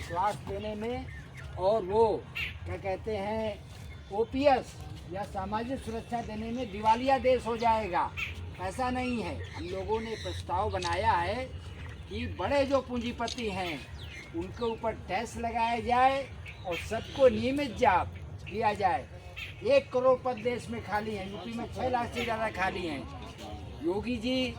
स्वास्थ्य देने में, और वो क्या कहते हैं ओपीएस या सामाजिक सुरक्षा देने में दिवालिया देश हो जाएगा। ऐसा नहीं है। हम लोगों ने प्रस्ताव बनाया है कि बड़े जो पूंजीपति हैं उनके ऊपर टैक्स लगाया जाए और सबको नियमित जॉब दिया जाए। 1 करोड़ पद देश में खाली हैं, यूपी में 6 लाख से ज़्यादा खाली हैं। योगी जी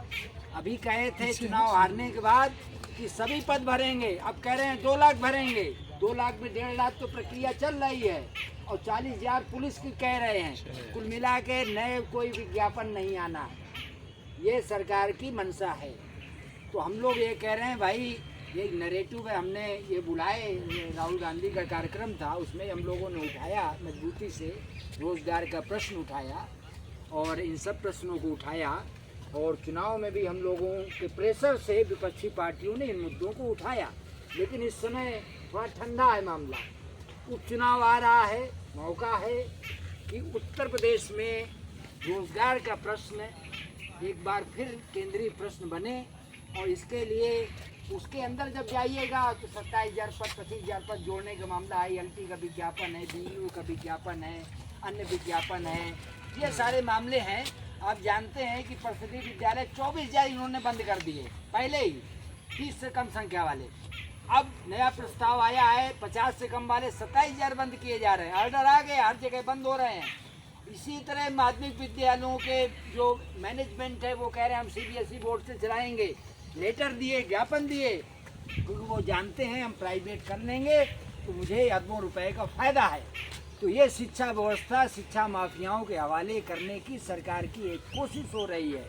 अभी कहे थे चुनाव हारने के बाद कि सभी पद भरेंगे, अब कह रहे हैं 2 लाख भरेंगे। 2 लाख में 1.5 लाख तो प्रक्रिया चल रही है और 40,000 पुलिस की कह रहे हैं। कुल मिला के नए कोई विज्ञापन नहीं आना, ये सरकार की मंशा है। तो हम लोग ये कह रहे हैं भाई, ये नरेटिव है, हमने ये बुलाए, राहुल गांधी का कार्यक्रम था, उसमें हम लोगों ने उठाया मजबूती से, रोजगार का प्रश्न उठाया और इन सब प्रश्नों को उठाया। और चुनाव में भी हम लोगों के प्रेशर से विपक्षी पार्टियों ने इन मुद्दों को उठाया। लेकिन इस समय थोड़ा ठंडा है मामला, उपचुनाव आ रहा है, मौका है कि उत्तर प्रदेश में रोजगार का प्रश्न एक बार फिर केंद्रीय प्रश्न बने। और इसके लिए उसके अंदर जब जाइएगा तो 27,000 पद, 25,000 पद जोड़ने का मामला है, ILT का विज्ञापन है, BU का विज्ञापन है, अन्य विज्ञापन है, ये सारे मामले हैं। आप जानते हैं कि परिषदीय विद्यालय 24,000 इन्होंने बंद कर दिए पहले ही, 30 से कम संख्या वाले। अब नया प्रस्ताव आया है 50 से कम वाले 27,000 बंद किए जा रहे हैं। ऑर्डर आ गए, हर जगह बंद हो रहे हैं। इसी तरह माध्यमिक विद्यालयों के जो मैनेजमेंट है वो कह रहे हैं हम CBSE बोर्ड से चलाएंगे, लेटर दिए, ज्ञापन दिए, क्योंकि वो जानते हैं हम प्राइवेट कर लेंगे तो मुझे अरबों रुपए का फ़ायदा है। तो ये शिक्षा व्यवस्था शिक्षा माफियाओं के हवाले करने की सरकार की एक कोशिश हो रही है,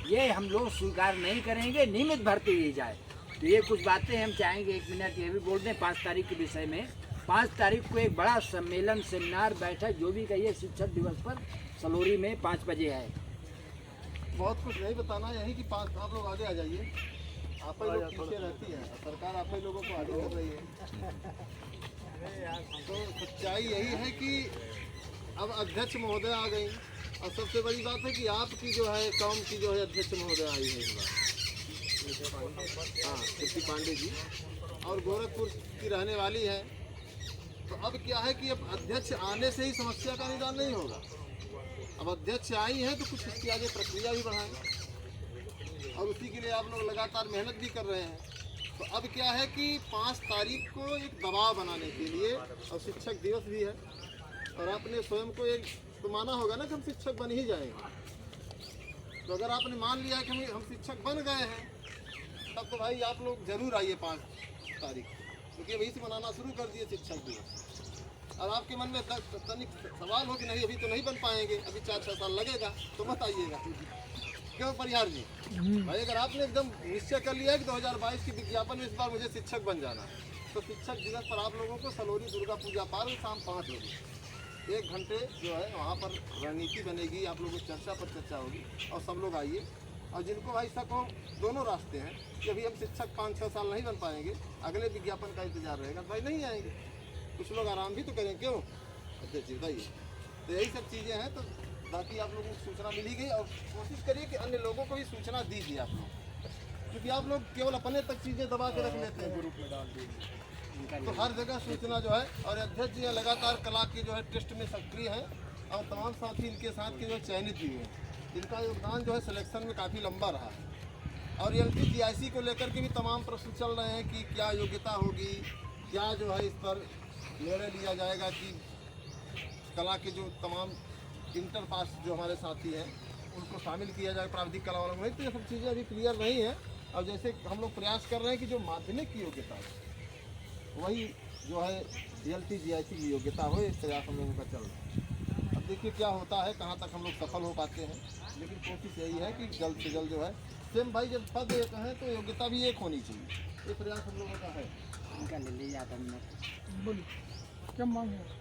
ये हम लोग स्वीकार नहीं करेंगे। नियमित भर्ती दी जाए। तो ये कुछ बातें हम चाहेंगे, 1 मिनट ये भी बोल दें 5 तारीख के विषय में। 5 तारीख को एक बड़ा सम्मेलन, सेमिनार, बैठक जो भी कहिए शिक्षक दिवस पर सलोरी में 5 बजे है। बहुत कुछ नहीं बताना, यही कि 5 आप लोग आगे आ जाइए। आप ही लोग पीछे रहती है, सरकार आप ही लोगों को आगे कर रही है। तो सच्चाई यही है कि अब अध्यक्ष महोदय आ गई, और सबसे बड़ी बात है कि आपकी जो है कौम की जो है अध्यक्ष महोदय आई है इस बार, हाँ कीर्ति पांडे जी, और गोरखपुर की रहने वाली है। तो अब क्या है कि अब अध्यक्ष आने से ही समस्या का निदान नहीं होगा। अब अध्यक्ष आई है तो कुछ इसकी आगे प्रक्रिया भी बढ़ाएं, और उसी के लिए आप लोग लगातार मेहनत भी कर रहे हैं। तो अब क्या है कि 5 तारीख को एक दबाव बनाने के लिए, और शिक्षक दिवस भी है, और आपने स्वयं को एक तो माना होगा ना कि हम शिक्षक बन ही जाएंगे। तो अगर आपने मान लिया कि हम शिक्षक बन गए हैं, तब तो भाई आप लोग जरूर आइए 5 तारीख को, क्योंकि वही से मनाना शुरू कर दिए शिक्षक दिवस। और आपके मन में तनिक सवाल हो कि नहीं अभी तो नहीं बन पाएंगे, अभी 4-6 साल लगेगा, तो मत आइएगा। क्यों परिहार जी भाई, अगर आपने एकदम निश्चय कर लिया है कि 2022 की विज्ञापन में इस बार मुझे शिक्षक बन जाना है, तो शिक्षक दिवस पर आप लोगों को सलोरी दुर्गा पूजा पार्क शाम 5 बजे 1 घंटे जो है वहाँ पर रणनीति बनेगी, आप लोगों की चर्चा पर चर्चा होगी, और सब लोग आइए। और जिनको भाई शक हो, दोनों रास्ते हैं कि अभी हम शिक्षक 5-6 साल नहीं बन पाएंगे, अगले विज्ञापन का इंतजार रहेगा, भाई नहीं आएंगे। कुछ लोग आराम भी तो करें, क्यों अध्यक्ष जी बताइए। तो यही सब चीज़ें हैं। तो बाकी आप लोगों को सूचना मिली गई, और कोशिश करिए कि अन्य लोगों को भी सूचना दीजिए आप लोग, क्योंकि आप लोग केवल अपने तक चीज़ें दबा के रख लेते हैं, ग्रुप में डाल दीजिए। तो हर जगह सूचना जो है, और अध्यक्ष जी लगातार कला के जो है टेस्ट में सक्रिय हैं, और तमाम साथी इनके साथ के जो चयनित भी हैं, जिनका योगदान जो है सिलेक्शन में काफ़ी लंबा रहा है। और LT GIC को लेकर के भी तमाम प्रश्न चल रहे हैं कि क्या योग्यता होगी, क्या जो है इस पर निर्णय लिया जाएगा कि कला के जो तमाम इंटर पास जो हमारे साथी हैं उनको शामिल किया जाए प्राविधिक कला वालों में। तो ये सब चीज़ें अभी क्लियर नहीं है। और जैसे हम लोग प्रयास कर रहे हैं कि जो माध्यमिक की योग्यता है वही जो है LT GIC की योग्यता हो, इस प्रयास हम लोगों का चल रहा है। अब देखिए क्या होता है, कहाँ तक हम लोग सफल हो पाते हैं, लेकिन कोशिश यही है कि जल्द से जल्द जो है सेम भाई, जब पद एक है तो योग्यता भी एक होनी चाहिए, ये प्रयास हम लोगों का है। इनका ले जाता हूँ। बोलिए क्या मांग है?